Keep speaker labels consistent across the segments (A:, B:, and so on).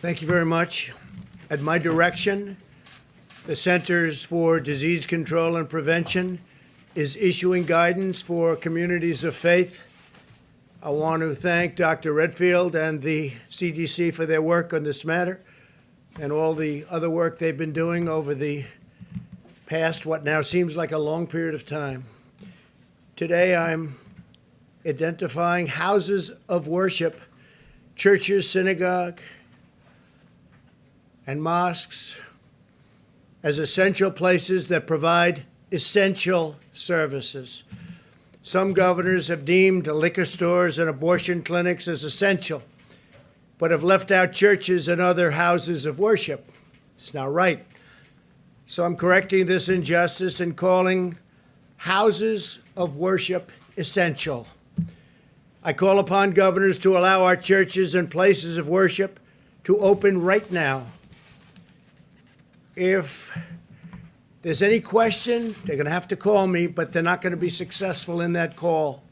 A: Thank you very much. At my direction, the Centers for Disease Control and Prevention is issuing guidance for communities of faith. I want to thank Dr. Redfield and the CDC for their work on this matter and all the other work they've been doing over the past, what now seems like a long period of time. Today, I'm identifying houses of worship, churches, synagogue, and mosques as essential places that provide essential services. Some governors have deemed liquor stores and abortion clinics as essential, but have left out churches and other houses of worship. It's not right. So I'm correcting this injustice and calling houses of worship essential. I call upon governors to allow our churches and places of worship to open right now. If there's any question, they're going to have to call me, but they're not going to be successful in that call.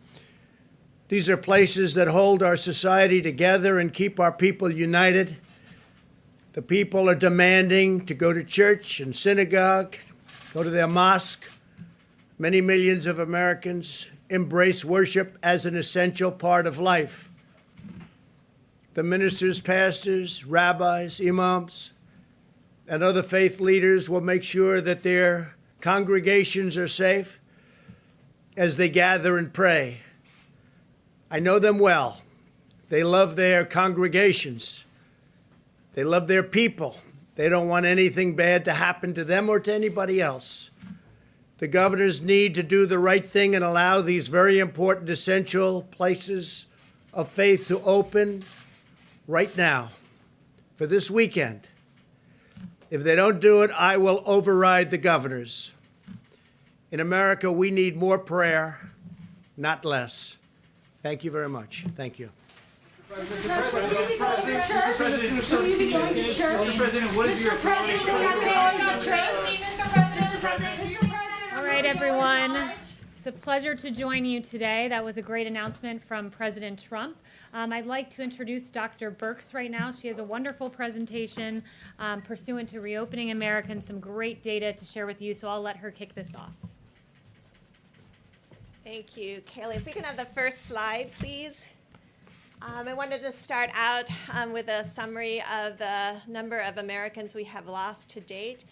A: These are places that hold our society together and keep our people united. The people are demanding to go to church and synagogue, go to their mosque. Many millions of Americans embrace worship as an essential part of life. The ministers, pastors, rabbis, imams, and other faith leaders will make sure that their congregations are safe as they gather and pray. I know them well. They love their congregations. They love their people. They don't want anything bad to happen to them or to anybody else. The governors need to do the right thing and allow these very important, essential places of faith to open right now for this weekend. If they don't do it, I will override the governors. In America, we need more prayer, not less. Thank you very much. Thank you.
B: Mr. President, will you be going to church? Mr. President, what is your
C: All right, everyone. It's a pleasure to join you today. That was a great announcement from President Trump. I'd like to introduce Dr. Birx right now. She has a wonderful presentation pursuant to Reopening America and some great data to share with you, so I'll let her kick this off.
D: Thank you, Kayleigh. If we can have the first slide, please. I wanted to start out with a summary of the number of Americans we have lost to date.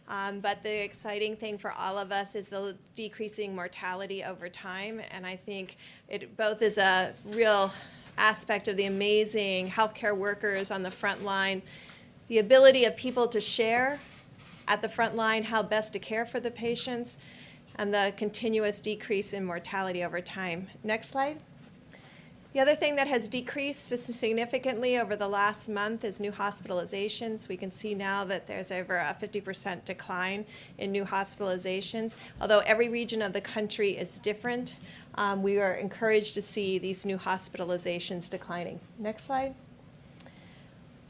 D: But the exciting thing for all of us is the decreasing mortality over time. And I think it both is a real aspect of the amazing healthcare workers on the front line, the ability of people to share at the front line how best to care for the patients, and the continuous decrease in mortality over time. Next slide. The other thing that has decreased significantly over the last month is new hospitalizations. We can see now that there's over a 50% decline in new hospitalizations. Although every region of the country is different, we are encouraged to see these new hospitalizations declining. Next slide.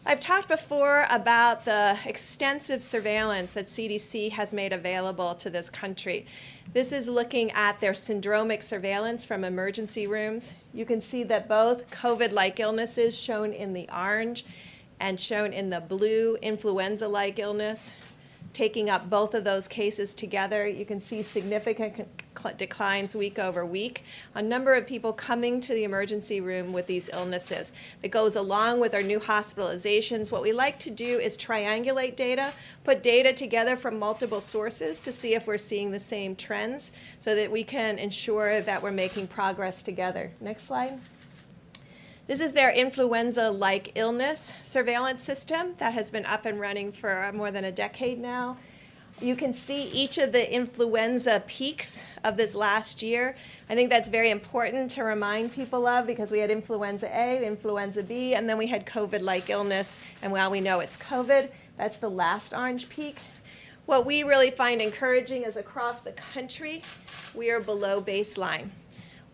D: I've talked before about the extensive surveillance that CDC has made available to this country. This is looking at their syndromic surveillance from emergency rooms. You can see that both COVID-like illnesses, shown in the orange and shown in the blue, influenza-like illness, taking up both of those cases together, you can see significant declines week over week. A number of people coming to the emergency room with these illnesses. That goes along with our new hospitalizations. What we like to do is triangulate data, put data together from multiple sources to see if we're seeing the same trends so that we can ensure that we're making progress together. Next slide. This is their influenza-like illness surveillance system that has been up and running for more than a decade now. You can see each of the influenza peaks of this last year. I think that's very important to remind people of because we had influenza A, influenza B, and then we had COVID-like illness. And while we know it's COVID, that's the last orange peak. What we really find encouraging is across the country, we are below baseline.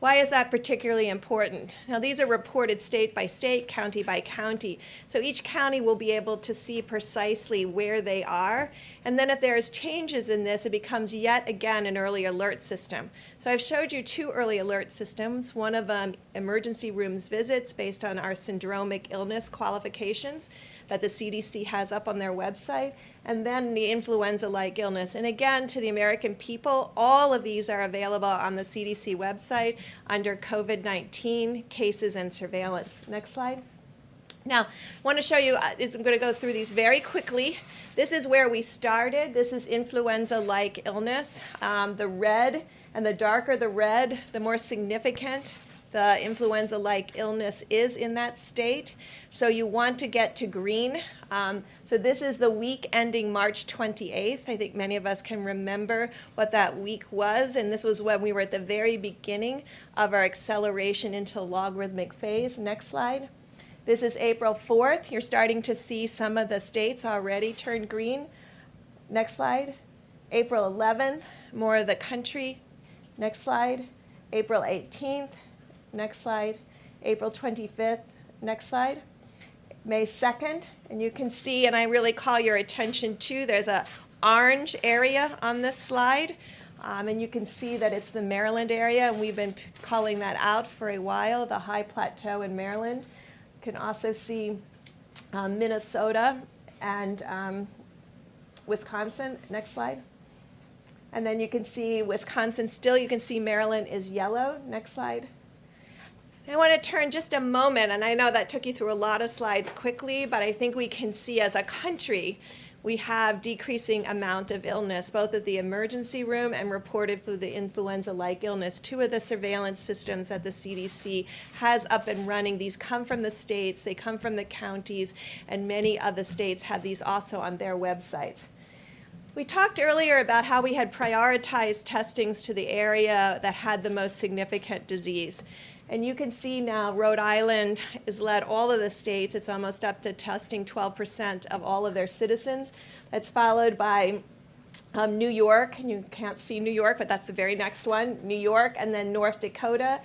D: Why is that particularly important? Now, these are reported state by state, county by county. So each county will be able to see precisely where they are. And then if there's changes in this, it becomes yet again an early alert system. So I've showed you two early alert systems. One of them, emergency rooms visits based on our syndromic illness qualifications. that the CDC has up on their website, and then the influenza-like illness. And again, to the American people, all of these are available on the CDC website under COVID-19 cases and surveillance. Next slide. Now, I want to show you, I'm going to go through these very quickly. This is where we started. This is influenza-like illness. The red, and the darker the red, the more significant the influenza-like illness is in that state. So you want to get to green. So this is the week ending March 28th. I think many of us can remember what that week was, and this was when we were at the very beginning of our acceleration into logarithmic phase. Next slide. This is April 4th. You're starting to see some of the states already turn green. Next slide. April 11th, more of the country. Next slide. April 18th. Next slide. April 25th. Next slide. May 2nd, and you can see, and I really call your attention to, there's a orange area on this slide, and you can see that it's the Maryland area, and we've been calling that out for a while, the high plateau in Maryland. You can also see Minnesota and Wisconsin. Next slide. And then you can see Wisconsin still. You can see Maryland is yellow. Next slide. I want to turn just a moment, and I know that took you through a lot of slides quickly, but I think we can see as a country we have decreasing amount of illness, both at the emergency room and reported through the influenza-like illness. Two of the surveillance systems that the CDC has up and running, these come from the states, they come from the counties, and many of the states have these also on their websites. We talked earlier about how we had prioritized testings to the area that had the most significant disease. And you can see now Rhode Island has led all of the states. It's almost up to testing 12% of all of their citizens. That's followed by New York, and you can't see New York, but that's the very next one, New York, and then North Dakota.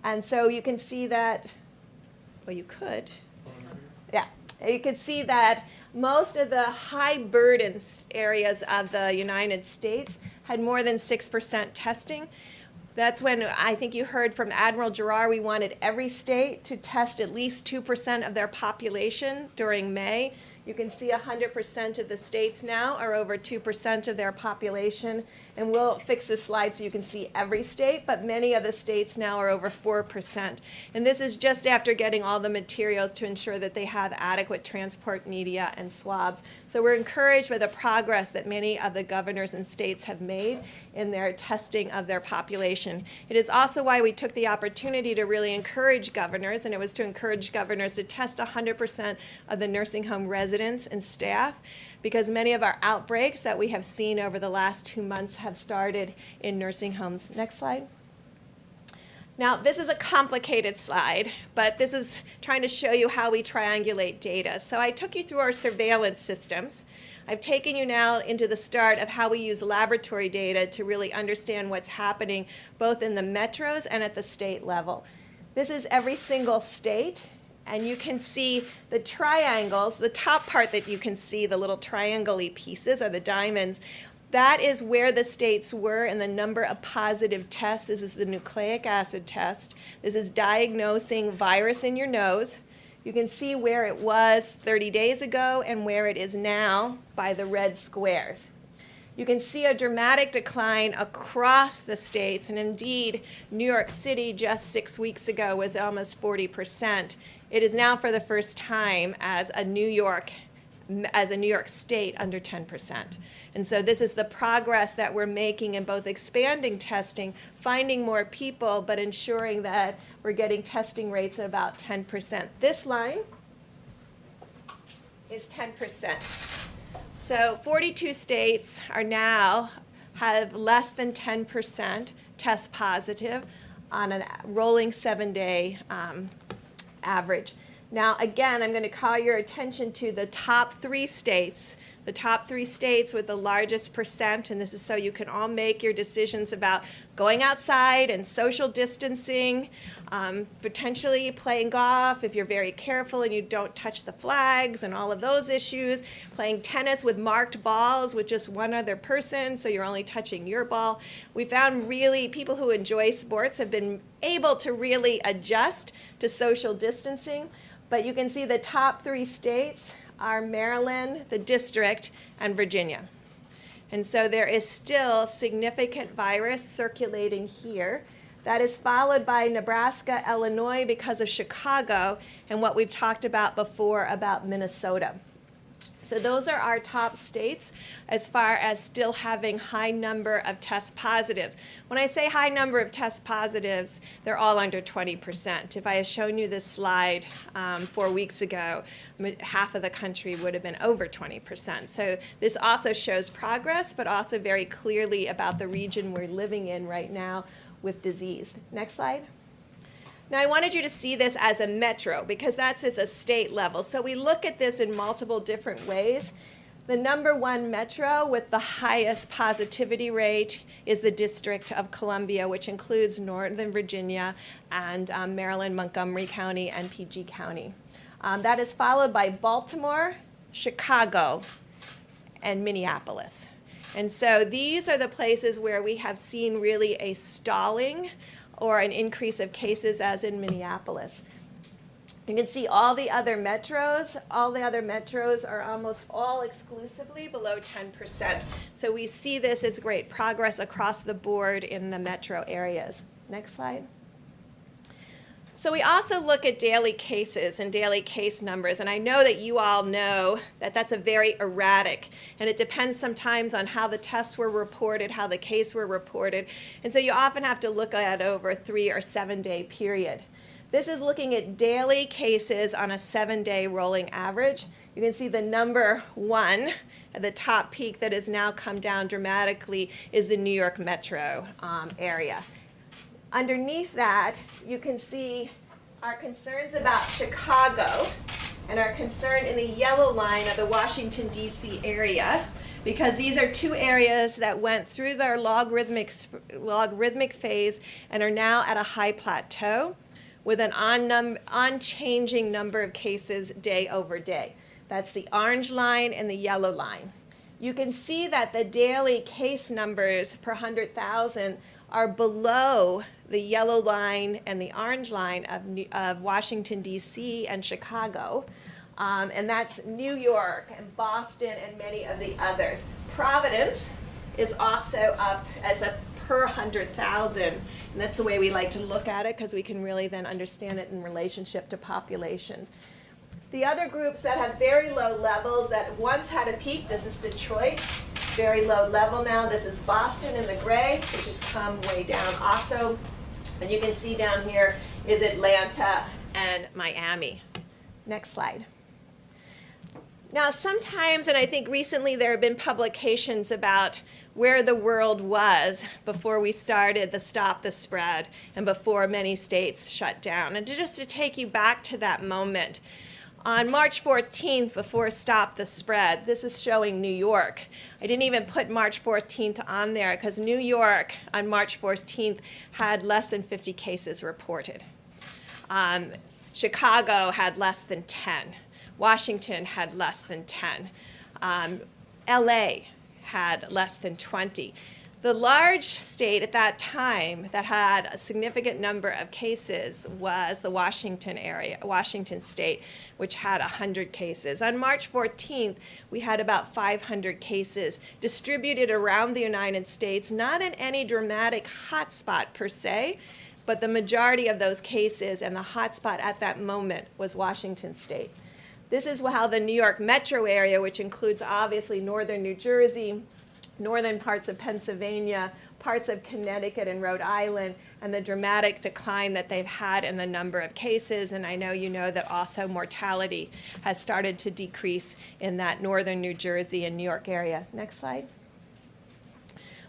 D: And so you can see that, well, you could. Yeah, you can see that most of the high burden areas of the United States had more than 6% testing. That's when I think you heard from Admiral Giroir, we wanted every state to test at least 2% of their population during May. You can see 100% of the states now are over 2% of their population. And we'll fix this slide so you can see every state, but many of the states now are over 4%. And this is just after getting all the materials to ensure that they have adequate transport media and swabs. So we're encouraged by the progress that many of the governors and states have made in their testing of their population. It is also why we took the opportunity to really encourage governors, and it was to encourage governors to test 100% of the nursing home residents and staff, because many of our outbreaks that we have seen over the last 2 months have started in nursing homes. Next slide. Now, this is a complicated slide, but this is trying to show you how we triangulate data. So I took you through our surveillance systems. I've taken you now into the start of how we use laboratory data to really understand what's happening both in the metros and at the state level. This is every single state. And you can see the triangles, the top part that you can see, the little triangle-y pieces are the diamonds. That is where the states were in the number of positive tests. This is the nucleic acid test. This is diagnosing virus in your nose. You can see where it was 30 days ago and where it is now by the red squares. You can see a dramatic decline across the states, and indeed, New York City just 6 weeks ago was almost 40%. It is now for the first time as a New York state under 10%. And so this is the progress that we're making in both expanding testing, finding more people, but ensuring that we're getting testing rates at about 10%. This line is 10%. So 42 states are now have less than 10% test positive on a rolling 7-day average. Now, again, I'm going to call your attention to the top 3 states, the top 3 states with the largest percent, and this is so you can all make your decisions about going outside and social distancing, potentially playing golf if you're very careful and you don't touch the flags and all of those issues, playing tennis with marked balls with just one other person, so you're only touching your ball. We found really people who enjoy sports have been able to really adjust to social distancing, but you can see the top 3 states are Maryland, the district, and Virginia. And so there is still significant virus circulating here. That is followed by Nebraska, Illinois because of Chicago, and what we've talked about before about Minnesota. So those are our top states as far as still having high number of test positives. When I say high number of test positives, they're all under 20%. If I had shown you this slide 4 weeks ago, half of the country would have been over 20%. So this also shows progress, but also very clearly about the region we're living in right now with disease. Next slide. Now, I wanted you to see this as a metro because that's as a state level. So we look at this in multiple different ways. The number one metro with the highest positivity rate is the District of Columbia, which includes Northern Virginia and Maryland, Montgomery County, and PG County. That is followed by Baltimore, Chicago, and Minneapolis. And so these are the places where we have seen really a stalling or an increase of cases, as in Minneapolis. You can see all the other metros are almost all exclusively below 10%. So we see this as great progress across the board in the metro areas. Next slide. So we also look at daily cases and daily case numbers, and I know that you all know that that's a very erratic, and it depends sometimes on how the tests were reported, how the case were reported, and so you often have to look at it over a 3 or 7 day period. This is looking at daily cases on a 7-day rolling average. You can see the number one at the top peak that has now come down dramatically is the New York metro area. Underneath that, you can see our concerns about Chicago and our concern in the yellow line of the Washington, D.C. area, because these are two areas that went through their logarithmic phase and are now at a high plateau with an unchanging number of cases day over day. That's the orange line and the yellow line. You can see that the daily case numbers per 100,000 are below the yellow line and the orange line of Washington, D.C. and Chicago. And that's New York and Boston and many of the others. Providence is also up as a per 100,000. And that's the way we like to look at it because we can really then understand it in relationship to populations. The other groups that have very low levels that once had a peak, this is Detroit, very low level now. This is Boston in the gray, which has come way down also. And you can see down here is Atlanta and Miami. Next slide. Now, sometimes, and I think recently there have been publications about where the world was before we started the Stop the Spread and before many states shut down. And just to take you back to that moment, on March 14th, before Stop the Spread, this is showing New York. I didn't even put March 14th on there because New York on March 14th had less than 50 cases reported. Chicago had less than 10. Washington had less than 10. LA had less than 20. The large state at that time that had a significant number of cases was the Washington area, Washington state, which had 100 cases. On March 14th, we had about 500 cases distributed around the United States, not in any dramatic hotspot per se, but the majority of those cases and the hotspot at that moment was Washington state. This is how the New York metro area, which includes obviously northern New Jersey, northern parts of Pennsylvania, parts of Connecticut and Rhode Island, and the dramatic decline that they've had in the number of cases. And I know you know that also mortality has started to decrease in that northern New Jersey and New York area. Next slide.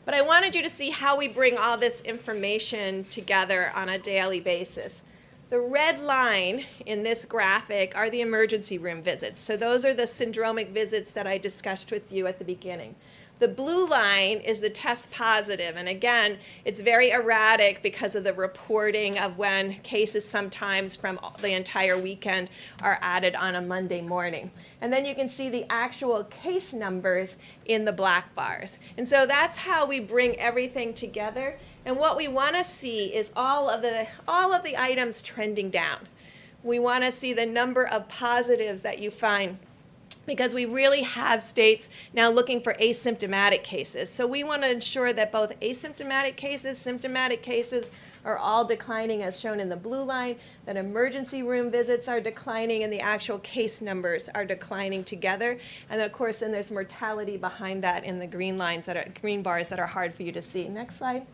D: But I wanted you to see how we bring all this information together on a daily basis. The red line in this graphic are the emergency room visits. So those are the syndromic visits that I discussed with you at the beginning. The blue line is the test positive, and again, it's very erratic because of the reporting of when cases sometimes from the entire weekend are added on a Monday morning. And then you can see the actual case numbers in the black bars. And so that's how we bring everything together. And what we want to see is all of the items trending down. We want to see the number of positives that you find because we really have states now looking for asymptomatic cases. So we want to ensure that both asymptomatic cases, symptomatic cases are all declining as shown in the blue line, that emergency room visits are declining and the actual case numbers are declining together. And of course, then there's mortality behind that in the green lines green bars that are hard for you to see. Next slide.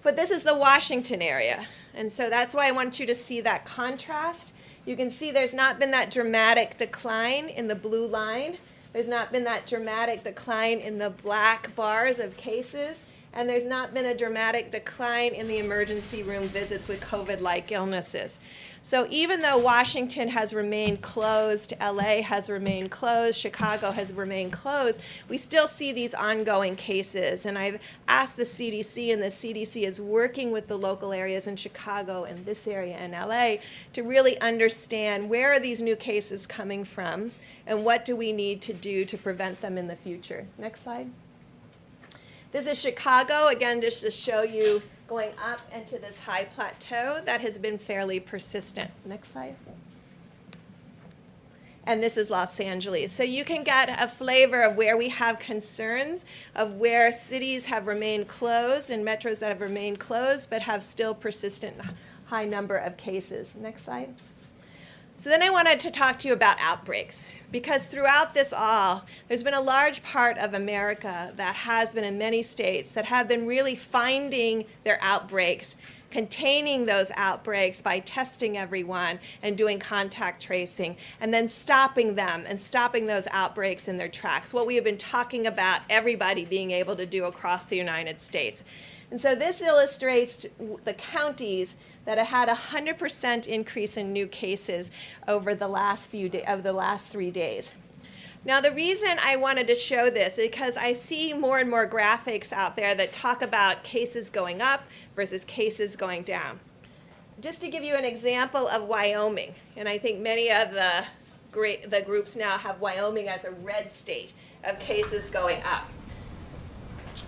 D: But this is the Washington area. And so that's why I want you to see that contrast. You can see there's not been that dramatic decline in the blue line. There's not been that dramatic decline in the black bars of cases. And there's not been a dramatic decline in the emergency room visits with COVID-like illnesses. So even though Washington has remained closed, LA has remained closed, Chicago has remained closed, we still see these ongoing cases. And I've asked the CDC, and the CDC is working with the local areas in Chicago and this area in LA to really understand where are these new cases coming from and what do we need to do to prevent them in the future. Next slide. This is Chicago, again, just to show you going up into this high plateau that has been fairly persistent. Next slide. And this is Los Angeles. So you can get a flavor of where we have concerns, of where cities have remained closed and metros that have remained closed but have still persistent high number of cases. Next slide. So then I wanted to talk to you about outbreaks, because throughout this all, there's been a large part of America that has been in many states that have been really finding their outbreaks, containing those outbreaks by testing everyone and doing contact tracing, and then stopping them and stopping those outbreaks in their tracks, what we have been talking about everybody being able to do across the United States. And so this illustrates the counties that have had a 100% increase in new cases over the last 3 days. Now, the reason I wanted to show this is because I see more and more graphics out there that talk about cases going up versus cases going down. Just to give you an example of Wyoming, and I think many of the groups now have Wyoming as a red state of cases going up.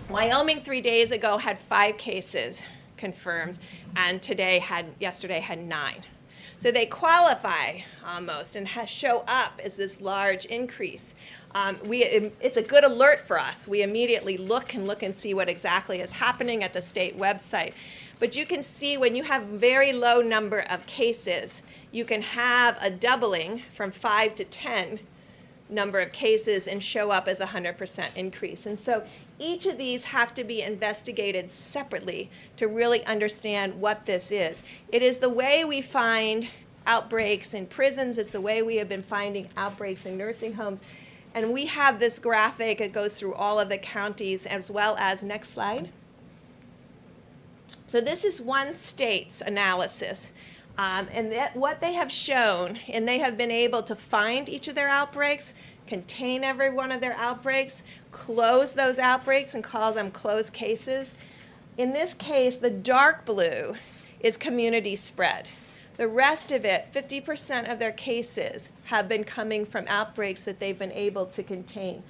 D: Wyoming 3 days ago had 5 cases confirmed, and yesterday had 9. So they qualify almost and show up as this large increase. It's a good alert for us. We immediately look and see what exactly is happening at the state website. But you can see when you have very low number of cases, you can have a doubling from 5 to 10 number of cases and show up as a 100% increase. And so each of these have to be investigated separately to really understand what this is. It is the way we find outbreaks in prisons. It's the way we have been finding outbreaks in nursing homes. And we have this graphic. It goes through all of the counties as well as, next slide. So this is one state's analysis. What they have shown, and they have been able to find each of their outbreaks, contain every one of their outbreaks, close those outbreaks and call them closed cases. In this case, the dark blue is community spread. The rest of it, 50% of their cases, have been coming from outbreaks that they've been able to contain.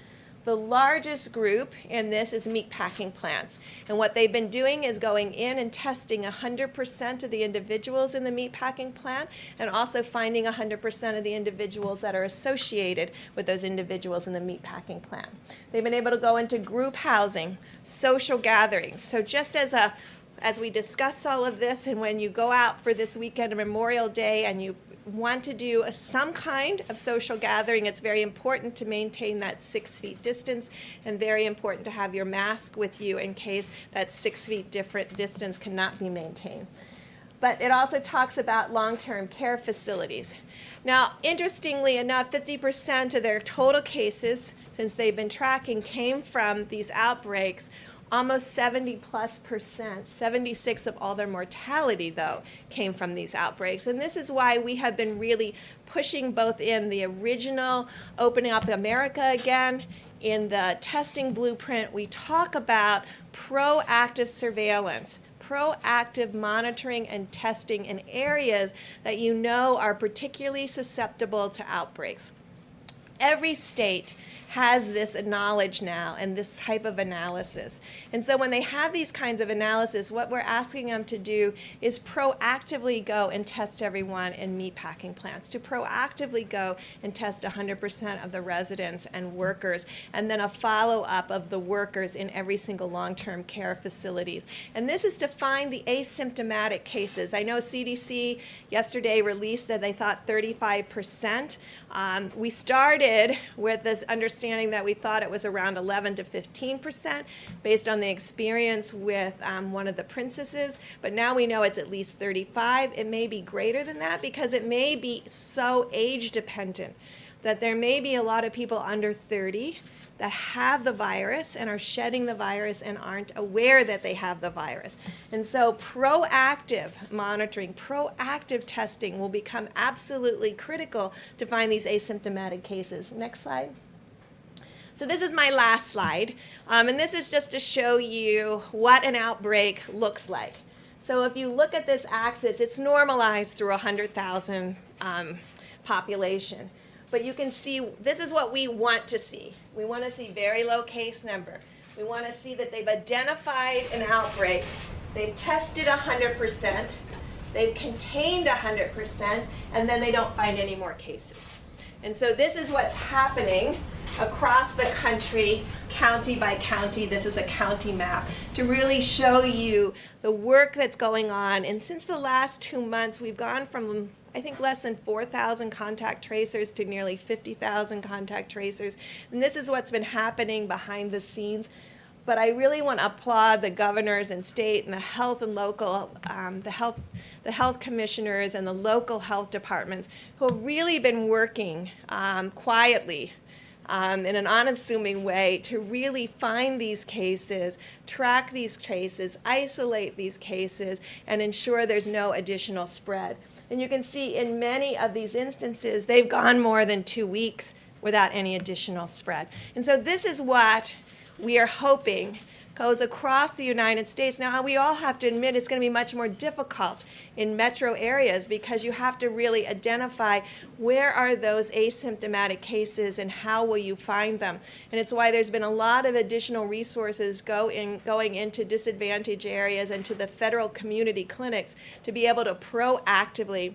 D: The largest group in this is meatpacking plants. And what they've been doing is going in and testing 100% of the individuals in the meatpacking plant and also finding 100% of the individuals that are associated with those individuals in the meatpacking plant. They've been able to go into group housing, social gatherings. So just as we discuss all of this, and when you go out for this weekend of Memorial Day and you want to do some kind of social gathering, it's very important to maintain that 6 feet distance and very important to have your mask with you in case that 6 feet different distance cannot be maintained. But it also talks about long-term care facilities. Now, interestingly enough, 50% of their total cases, since they've been tracking, came from these outbreaks. Almost 70+%, 76 of all their mortality, though, came from these outbreaks. And this is why we have been really pushing both in the original Opening Up America Again, in the testing blueprint, we talk about proactive surveillance, proactive monitoring and testing in areas that you know are particularly susceptible to outbreaks. Every state has this knowledge now and this type of analysis. And so when they have these kinds of analysis, what we're asking them to do is proactively go and test everyone in meatpacking plants, to proactively go and test 100% of the residents and workers, and then a follow-up of the workers in every single long-term care facilities. And this is to find the asymptomatic cases. I know CDC yesterday released that they thought 35%. We started with the understanding that we thought it was around 11 to 15% based on the experience with one of the princesses, but now we know it's at least 35. It may be greater than that because it may be so age dependent that there may be a lot of people under 30 that have the virus and are shedding the virus and aren't aware that they have the virus. And so proactive monitoring, proactive testing will become absolutely critical to find these asymptomatic cases. Next slide. So this is my last slide, and this is just to show you what an outbreak looks like. So if you look at this axis, it's normalized through 100,000 population. But you can see this is what we want to see. We want to see very low case number. We want to see that they've identified an outbreak. They've tested 100%. They've contained 100%, and then they don't find any more cases. And so this is what's happening across the country, county by county. This is a county map to really show you the work that's going on. And since the last 2 months, we've gone from, I think, less than 4,000 contact tracers to nearly 50,000 contact tracers. And this is what's been happening behind the scenes. But I really want to applaud the governors and state and the health and local, the health commissioners and the local health departments who have really been working quietly in an unassuming way to really find these cases, track these cases, isolate these cases, and ensure there's no additional spread. And you can see in many of these instances, they've gone more than 2 weeks without any additional spread. And so this is what we are hoping goes across the United States. Now, we all have to admit it's going to be much more difficult in metro areas because you have to really identify where are those asymptomatic cases and how will you find them. And it's why there's been a lot of additional resources going into disadvantaged areas and to the federal community clinics to be able to proactively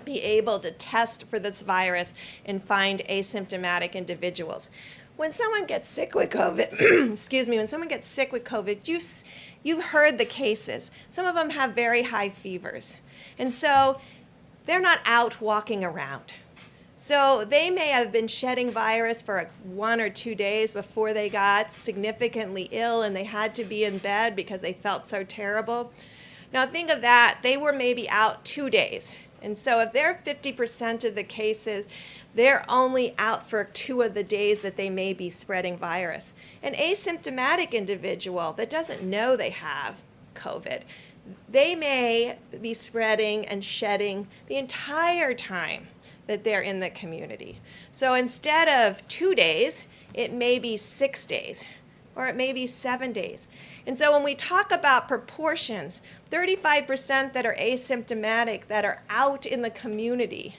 D: be able to test for this virus and find asymptomatic individuals. When someone gets sick with COVID, excuse me, when someone gets sick with COVID, you've heard the cases. Some of them have very high fevers. And so they're not out walking around. So they may have been shedding virus for 1 or 2 days before they got significantly ill and they had to be in bed because they felt so terrible. Now think of that, they were maybe out 2 days. And so if they're 50% of the cases, they're only out for 2 of the days that they may be spreading virus. An asymptomatic individual that doesn't know they have COVID, they may be spreading and shedding the entire time that they're in the community. So instead of 2 days, it may be 6 days, or it may be 7 days. And so when we talk about proportions, 35% that are asymptomatic that are out in the community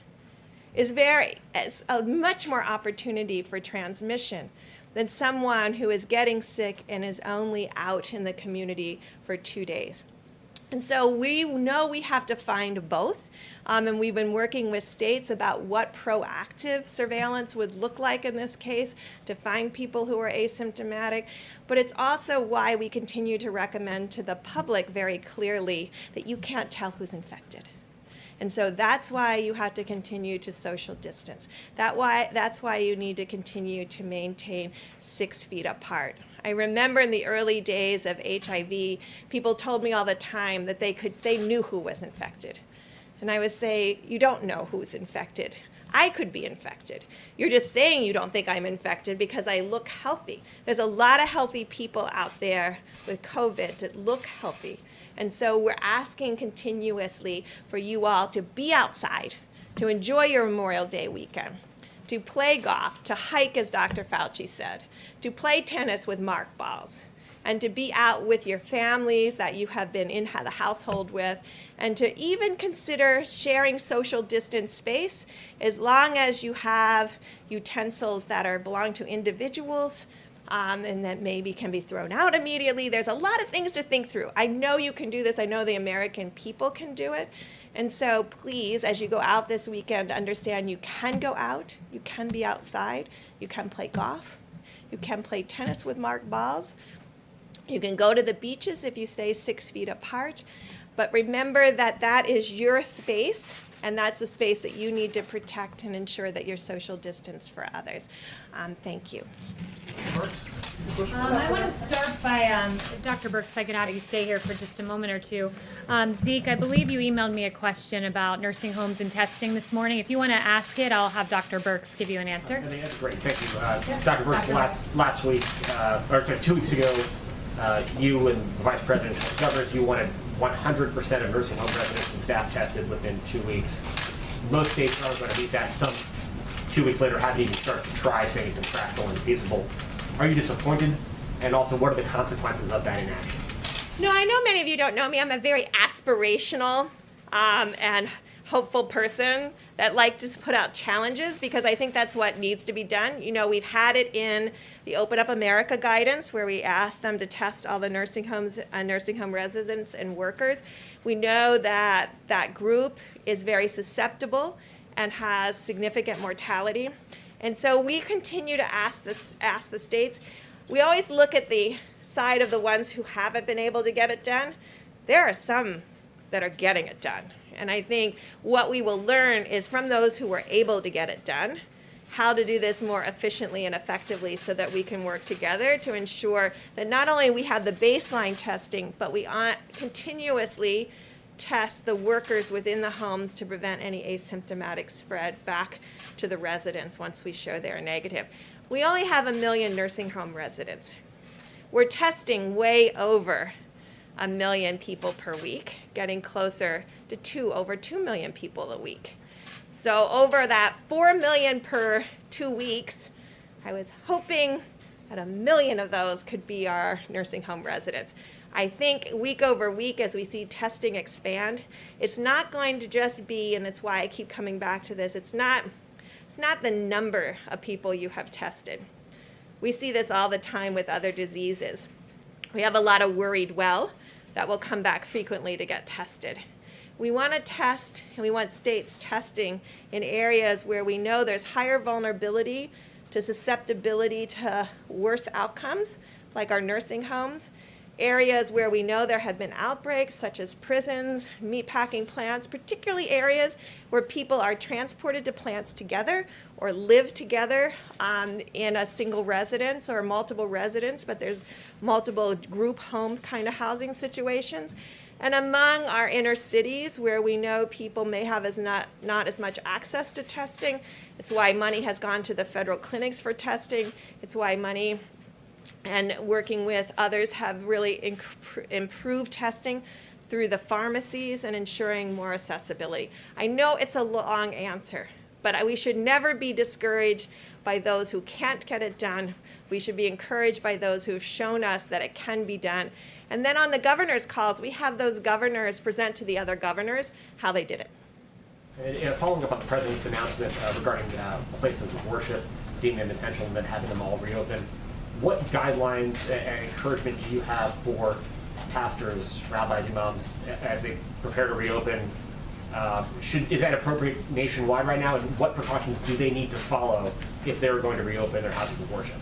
D: is a much more opportunity for transmission than someone who is getting sick and is only out in the community for 2 days. And so we know we have to find both, and we've been working with states about what proactive surveillance would look like in this case to find people who are asymptomatic. But it's also why we continue to recommend to the public very clearly that you can't tell who's infected. And so that's why you have to continue to social distance. That's why you need to continue to maintain 6 feet apart. I remember in the early days of HIV, people told me all the time that they knew who was infected. And I would say, you don't know who's infected. I could be infected. You're just saying you don't think I'm infected because I look healthy. There's a lot of healthy people out there with COVID that look healthy. And so we're asking continuously for you all to be outside, to enjoy your Memorial Day weekend, to play golf, to hike, as Dr. Fauci said, to play tennis with mark balls, and to be out with your families that you have been in the household with, and to even consider sharing social distance space as long as you have utensils that belong to individuals and that maybe can be thrown out immediately. There's a lot of things to think through. I know you can do this. I know the American people can do it. And so please, as you go out this weekend, understand you can go out, you can be outside, you can play golf, you can play tennis with marked balls, you can go to the beaches if you stay 6 feet apart. But remember that that is your space, and that's a space that you need to protect and ensure that you're social distance for others. Thank you.
C: I want to start by, Dr. Birx, if I could have you stay here for just a moment or two. Zeke, I believe you emailed me a question about nursing homes and testing this morning. If you want to ask it, I'll have Dr. Birx give you an answer.
E: I think that's great. Thank you. Dr. Birx, last week, or sorry, 2 weeks ago, you and the Vice President of Governors, you wanted 100% of nursing home residents and staff tested within 2 weeks. Most states aren't going to meet that. Some 2 weeks later haven't even started to try, saying it's impractical and feasible. Are you disappointed? And also, what are the consequences of that inaction?
D: No, I know many of you don't know me. I'm a very aspirational and hopeful person that like to put out challenges because I think that's what needs to be done. You know, we've had it in the Open Up America guidance where we asked them to test all the nursing homes, nursing home residents and workers. We know that that group is very susceptible and has significant mortality. And so we continue to ask the states. We always look at the side of the ones who haven't been able to get it done. There are some that are getting it done. And I think what we will learn is from those who were able to get it done, how to do this more efficiently and effectively so that we can work together to ensure that not only we have the baseline testing, but we continuously test the workers within the homes to prevent any asymptomatic spread back to the residents once we show they're negative. We only have 1 million nursing home residents. We're testing way over 1 million people per week, getting closer to over 2 million people a week. So over that 4 million per 2 weeks, I was hoping that 1 million of those could be our nursing home residents. I think week over week as we see testing expand, it's not going to just be, and it's why I keep coming back to this, it's not the number of people you have tested. We see this all the time with other diseases. We have a lot of worried well that will come back frequently to get tested. We want to test, and we want states testing in areas where we know there's higher vulnerability to susceptibility to worse outcomes, like our nursing homes, areas where we know there have been outbreaks, such as prisons, meatpacking plants, particularly areas where people are transported to plants together or live together in a single residence or multiple residents, but there's multiple group home kind of housing situations. And among our inner cities where we know people may have not as much access to testing, it's why money has gone to the federal clinics for testing. It's why money and working with others have really improved testing through the pharmacies and ensuring more accessibility. I know it's a long answer, but we should never be discouraged by those who can't get it done. We should be encouraged by those who have shown us that it can be done. And then on the governor's calls, we have those governors present to the other governors how they did it.
E: And following up on the president's announcement regarding places of worship, deeming them essential and then having them all reopen, what guidelines and encouragement do you have for pastors, rabbis, imams as they prepare to reopen? Is that appropriate nationwide right now? And what precautions do they need to follow if they're going to reopen their houses of worship?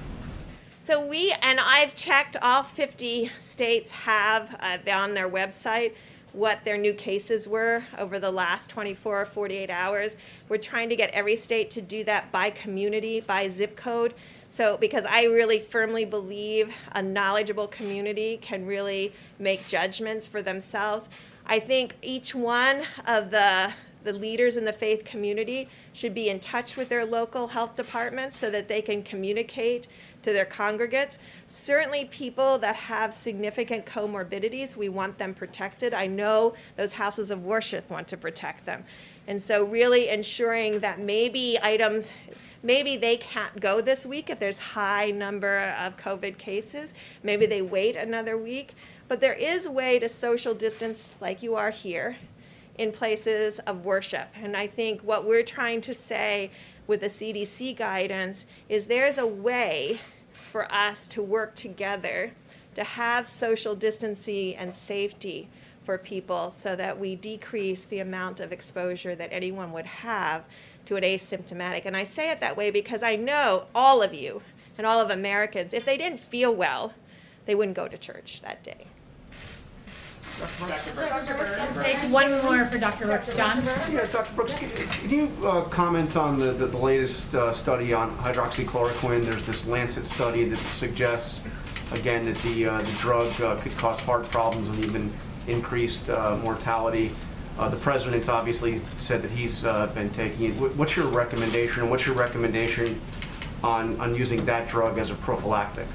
D: So I've checked, all 50 states have on their website what their new cases were over the last 24 or 48 hours. We're trying to get every state to do that by community, by zip code. So because I really firmly believe a knowledgeable community can really make judgments for themselves. I think each one of the leaders in the faith community should be in touch with their local health departments so that they can communicate to their congregates. Certainly people that have significant comorbidities, we want them protected. I know those houses of worship want to protect them. And so really ensuring that maybe items Maybe they can't go this week if there's high number of COVID cases. Maybe they wait another week. But there is a way to social distance like you are here in places of worship. And I think what we're trying to say with the CDC guidance is there's a way for us to work together to have social distancing and safety for people so that we decrease the amount of exposure that anyone would have to an asymptomatic. And I say it that way because I know all of you and all of Americans, if they didn't feel well, they wouldn't go to church that day.
C: Let's take one more for Dr. Brooks. John?
F: Yeah, Dr. Brooks, can you comment on the latest study on hydroxychloroquine? There's this Lancet study that suggests, again, that the drug could cause heart problems and even increased mortality. The president's obviously said that he's been taking it. What's your recommendation? What's your recommendation on using that drug as a prophylactic?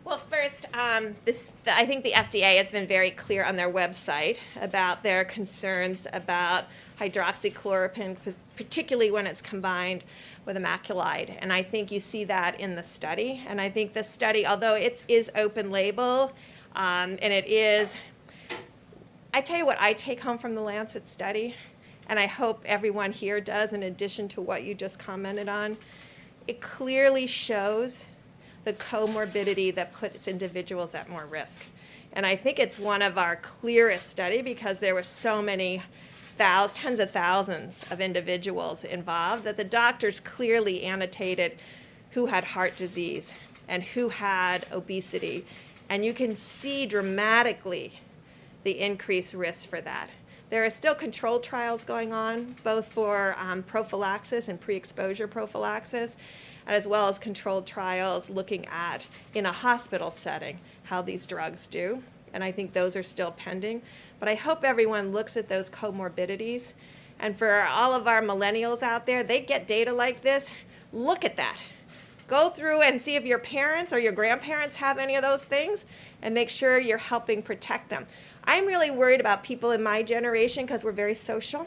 D: Well, first, I think the FDA has been very clear on their website about their concerns about hydroxychloroquine, particularly when it's combined with a macrolide. And I think you see that in the study. And I think the study, although it is open label, and it is, I tell you what I take home from the Lancet study, and I hope everyone here does in addition to what you just commented on, it clearly shows the comorbidity that puts individuals at more risk. And I think it's one of our clearest study because there were so many tens of thousands of individuals involved that the doctors clearly annotated who had heart disease and who had obesity. And you can see dramatically the increased risk for that. There are still controlled trials going on, both for prophylaxis and pre-exposure prophylaxis, as well as controlled trials looking at, in a hospital setting, how these drugs do. And I think those are still pending. But I hope everyone looks at those comorbidities. And for all of our millennials out there, they get data like this. Look at that. Go through and see if your parents or your grandparents have any of those things and make sure you're helping protect them. I'm really worried about people in my generation because we're very social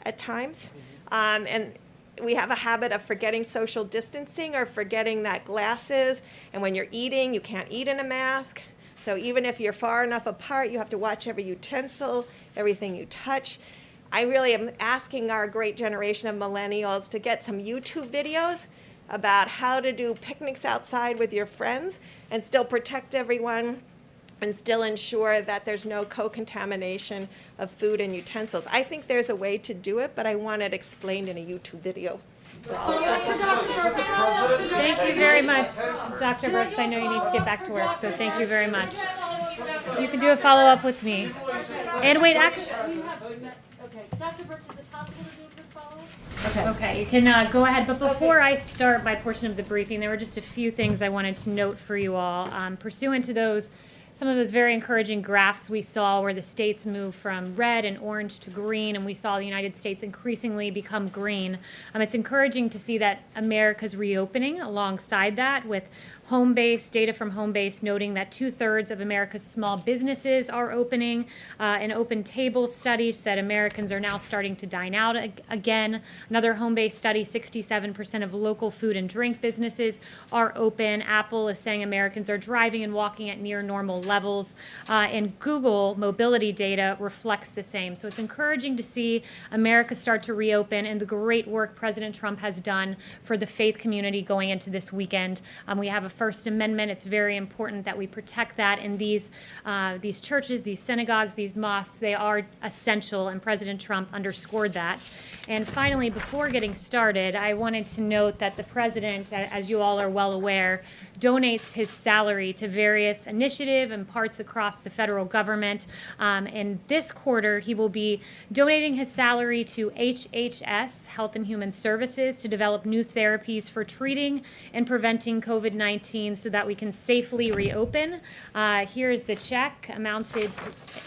D: at times. And we have a habit of forgetting social distancing or forgetting that glasses, and when you're eating, you can't eat in a mask. So even if you're far enough apart, you have to watch every utensil, everything you touch. I really am asking our great generation of millennials to get some YouTube videos about how to do picnics outside with your friends and still protect everyone and still ensure that there's no co-contamination of food and utensils. I think there's a way to do it, but I want it explained in a YouTube video.
C: Thank you very much, Dr. Brooks. I know you need to get back to work, so thank you very much. You can do a follow-up with me. And wait, actually,
B: Okay, Dr. Brooks, is it possible to do a quick follow-up?
C: okay, you can go ahead. But before I start my portion of the briefing, there were just a few things I wanted to note for you all. Pursuant to some of those very encouraging graphs we saw where the states moved from red and orange to green, and we saw the United States increasingly become green. It's encouraging to see that America's reopening alongside that, with Homebase, data from Homebase noting that 2/3 of America's small businesses are opening. An Open Table study said Americans are now starting to dine out again. Another Homebase study, 67% of local food and drink businesses are open. Apple is saying Americans are driving and walking at near normal levels. And Google mobility data reflects the same. So it's encouraging to see America start to reopen and the great work President Trump has done for the faith community going into this weekend. We have a First Amendment. It's very important that we protect that. And these churches, these synagogues, these mosques, they are essential, and President Trump underscored that. And finally, before getting started, I wanted to note that the president, as you all are well aware, donates his salary to various initiatives and parts across the federal government. In this quarter, he will be donating his salary to HHS, Health and Human Services, to develop new therapies for treating and preventing COVID-19 so that we can safely reopen. Here is the check, amounted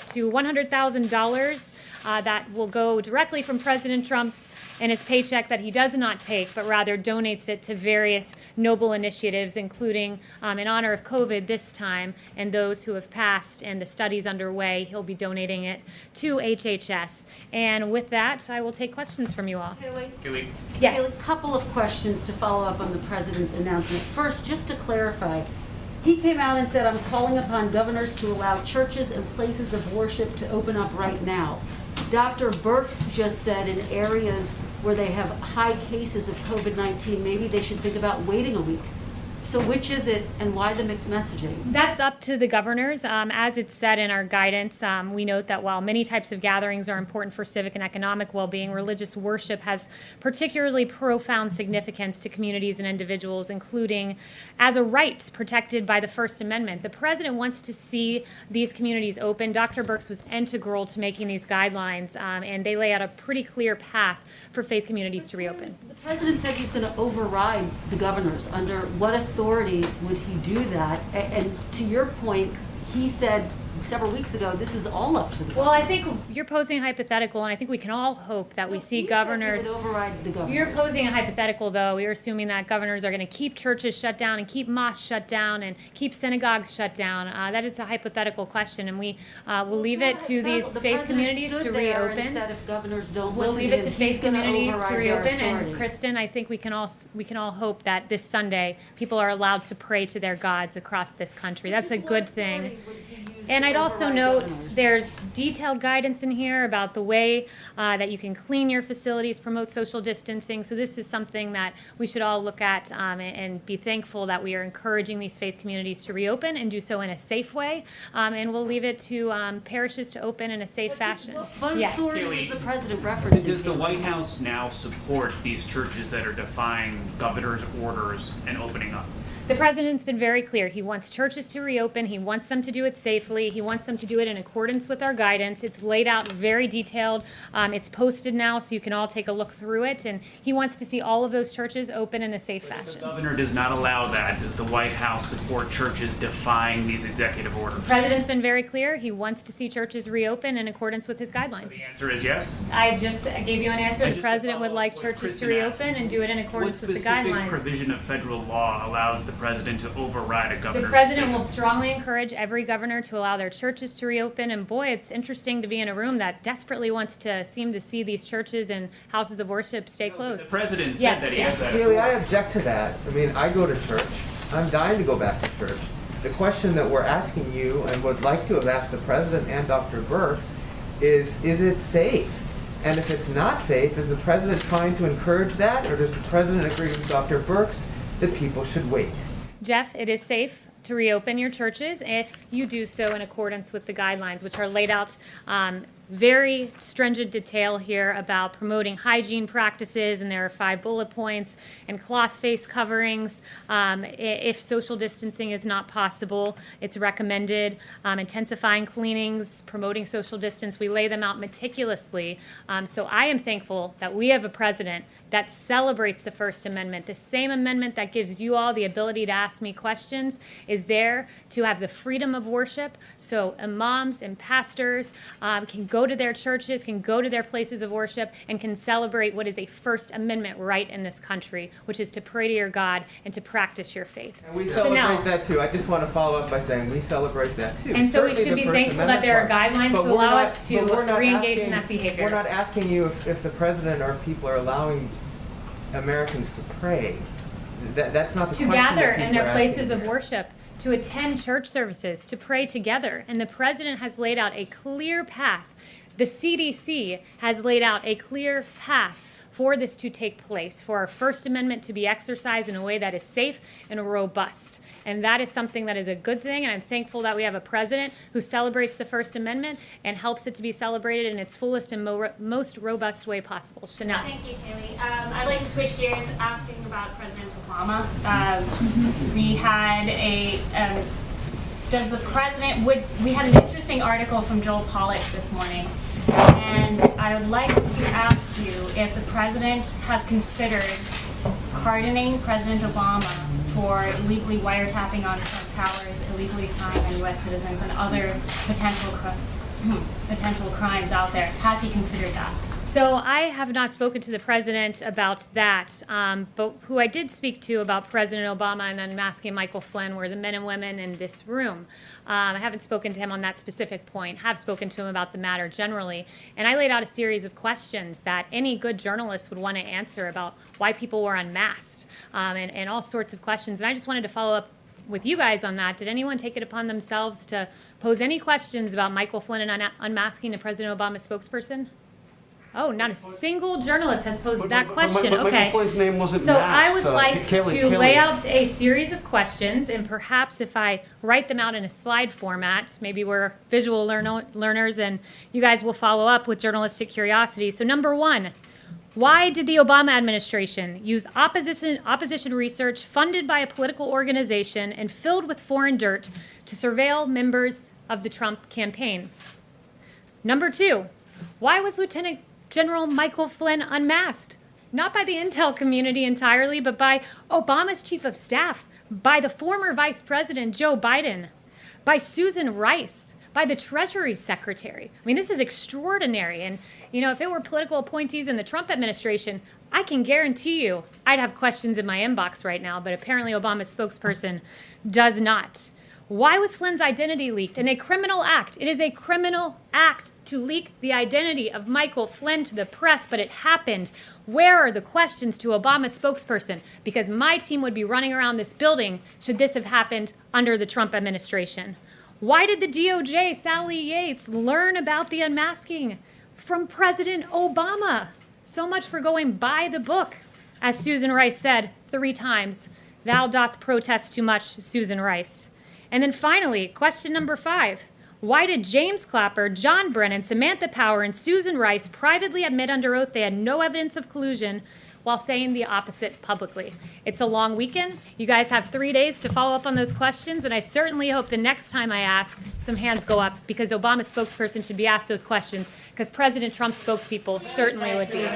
C: to $100,000 that will go directly from President Trump and his paycheck that he does not take, but rather donates it to various noble initiatives, including in honor of COVID this time and those who have passed and the studies underway. He'll be donating it to HHS. And with that, I will take questions from you all.
B: Kayleigh,
C: Yes.
B: a couple of questions to follow up on the president's announcement. First, just to clarify, he came out and said, I'm calling upon governors to allow churches and places of worship to open up right now. Dr. Birx just said in areas where they have high cases of COVID-19, maybe they should think about waiting a week. So which is it, and why the mixed messaging?
C: That's up to the governors. As it's said in our guidance, we note that while many types of gatherings are important for civic and economic well-being, religious worship has particularly profound significance to communities and individuals, including as a right protected by the First Amendment. The president wants to see these communities open. Dr. Birx was integral to making these guidelines, and they lay out a pretty clear path for faith communities to reopen.
B: The president said he's going to override the governors. Under what authority would he do that? And to your point, he said several weeks ago, this is all up to the governors.
C: Well, I think you're posing a hypothetical, and I think we can all hope that we see governors.
B: He would override the governors.
C: You're posing a hypothetical, though. You're assuming that governors are going to keep churches shut down and keep mosques shut down and keep synagogues shut down. That is a hypothetical question, and we will leave it to these faith communities to reopen.
B: And said if governors don't
C: We'll
B: listen
C: leave
B: to
C: it to
B: him,
C: faith
B: he's gonna
C: communities to
B: override their
C: reopen.
B: authority.
C: And Kristen, I think we can all hope that this Sunday people are allowed to pray to their gods across this country. That's a good thing. And I'd also note there's detailed guidance in here about the way that you can clean your facilities, promote social distancing. So this is something that we should all look at and be thankful that we are encouraging these faith communities to reopen and do so in a safe way. And we'll leave it to parishes to open in a safe fashion.
B: What
C: Yes.
B: authority is the president referencing?
G: Does the White House now support these churches that are defying governor's orders and opening up?
C: The president's been very clear. He wants churches to reopen. He wants them to do it safely. He wants them to do it in accordance with our guidance. It's laid out very detailed. It's posted now, so you can all take a look through it. And he wants to see all of those churches open in a safe
G: If the
C: fashion.
G: governor does not allow that, does the White House support churches defying these executive orders?
C: The president's been very clear. He wants to see churches reopen in accordance with his
G: The
C: guidelines.
G: answer is yes.
C: I just gave you an answer.
G: And
C: The
G: just to
C: president would
G: follow
C: like
G: up what
C: churches to
G: Kristen asked,
C: reopen and do it in
G: What
C: accordance with the
G: specific
C: guidelines.
G: provision of federal law allows the president to override a
C: The
G: governor's
C: president will
G: decision?
C: strongly encourage every governor to allow their churches to reopen. And boy, it's interesting to be in a room that desperately wants to seem to see these churches and houses of worship stay
G: The
C: closed.
G: president said
C: Yes,
G: that he
C: yes.
G: has that.
H: Kayleigh, I object to that. I mean, I go to church. I'm dying to go back to church. The question that we're asking you and would like to have asked the president and Dr. Birx is it safe? And if it's not safe, is the president trying to encourage that, or does the president agree with Dr. Birx that people should wait?
C: Jeff, it is safe to reopen your churches if you do so in accordance with the guidelines, which are laid out very stringent detail here about promoting hygiene practices, and there are 5 bullet points, and cloth face coverings. If social distancing is not possible, it's recommended. Intensifying cleanings, promoting social distance, we lay them out meticulously. So I am thankful that we have a president that celebrates the First Amendment. The same amendment that gives you all the ability to ask me questions is there to have the freedom of worship. So imams and pastors can go to their churches, can go to their places of worship, and can celebrate what is a First Amendment right in this country, which is to pray to your God and to practice your faith.
H: And we
C: Chanel.
H: celebrate that too. I just want to follow up by saying we celebrate that too.
C: And so we
H: Certainly
C: should
H: the
C: be
H: First
C: thankful that
H: Amendment
C: there are
H: part.
C: guidelines
H: But
C: to
H: we're
C: allow
H: not-
C: us to
H: but we're not
C: re-engage in
H: asking-
C: that behavior.
H: We're not asking you if the president or people are allowing Americans to pray. That's not the
C: To
H: question
C: gather
H: that
C: in
H: people
C: their
H: are
C: places
H: asking
C: of
H: here.
C: worship, to attend church services, to pray together. And the president has laid out a clear path. The CDC has laid out a clear path for this to take place, for our First Amendment to be exercised in a way that is safe and robust. And that is something that is a good thing, and I'm thankful that we have a president who celebrates the First Amendment and helps it to be celebrated in its fullest and most robust way possible. Chanel.
I: Thank you, Kayleigh. I'd like to switch gears, asking about President Obama. We had we had an interesting article from Joel Pollak this morning, and I would like to ask you if the president has considered pardoning President Obama for illegally wiretapping on Trump Towers, illegally spying on U.S. citizens, and other potential crimes out there. Has he considered that?
C: So I have not spoken to the president about that, but who I did speak to about President Obama and unmasking Michael Flynn were the men and women in this room. I haven't spoken to him on that specific point, have spoken to him about the matter generally, and I laid out a series of questions that any good journalist would want to answer about why people were unmasked, and all sorts of questions. And I just wanted to follow up with you guys on that. Did anyone take it upon themselves to pose any questions about Michael Flynn and unmasking the President Obama spokesperson? Oh, not a single journalist has posed that question.
F: But
C: Okay.
F: Michael Flynn's name wasn't
C: So
F: masked.
C: I would like
F: Kayleigh-
C: to lay
F: Kayleigh.
C: out a series of questions, and perhaps if I write them out in a slide format, maybe we're visual learners, and you guys will follow up with journalistic curiosity. So number one, why did the Obama administration use opposition research funded by a political organization and filled with foreign dirt to surveil members of the Trump campaign? Number two, why was Lieutenant General Michael Flynn unmasked? Not by the intel community entirely, but by Obama's chief of staff, by the former Vice President Joe Biden, by Susan Rice, by the Treasury Secretary. I mean, this is extraordinary. And, you know, if it were political appointees in the Trump administration, I can guarantee you I'd have questions in my inbox right now, but apparently Obama's spokesperson does not. Why was Flynn's identity leaked in a criminal act? It is a criminal act to leak the identity of Michael Flynn to the press, but it happened. Where are the questions to Obama's spokesperson? Because my team would be running around this building should this have happened under the Trump administration. Why did the DOJ, Sally Yates, learn about the unmasking from President Obama? So much for going by the book. As Susan Rice said 3 times, thou doth protest too much, Susan Rice. And then finally, question number 5. Why did James Clapper, John Brennan, Samantha Power, and Susan Rice privately admit under oath they had no evidence of collusion while saying the opposite publicly? It's a long weekend. You guys have 3 days to follow up on those questions, and I certainly hope the next time I ask, some hands go up, because Obama's spokesperson should be asked those questions, because President Trump's spokespeople certainly would be.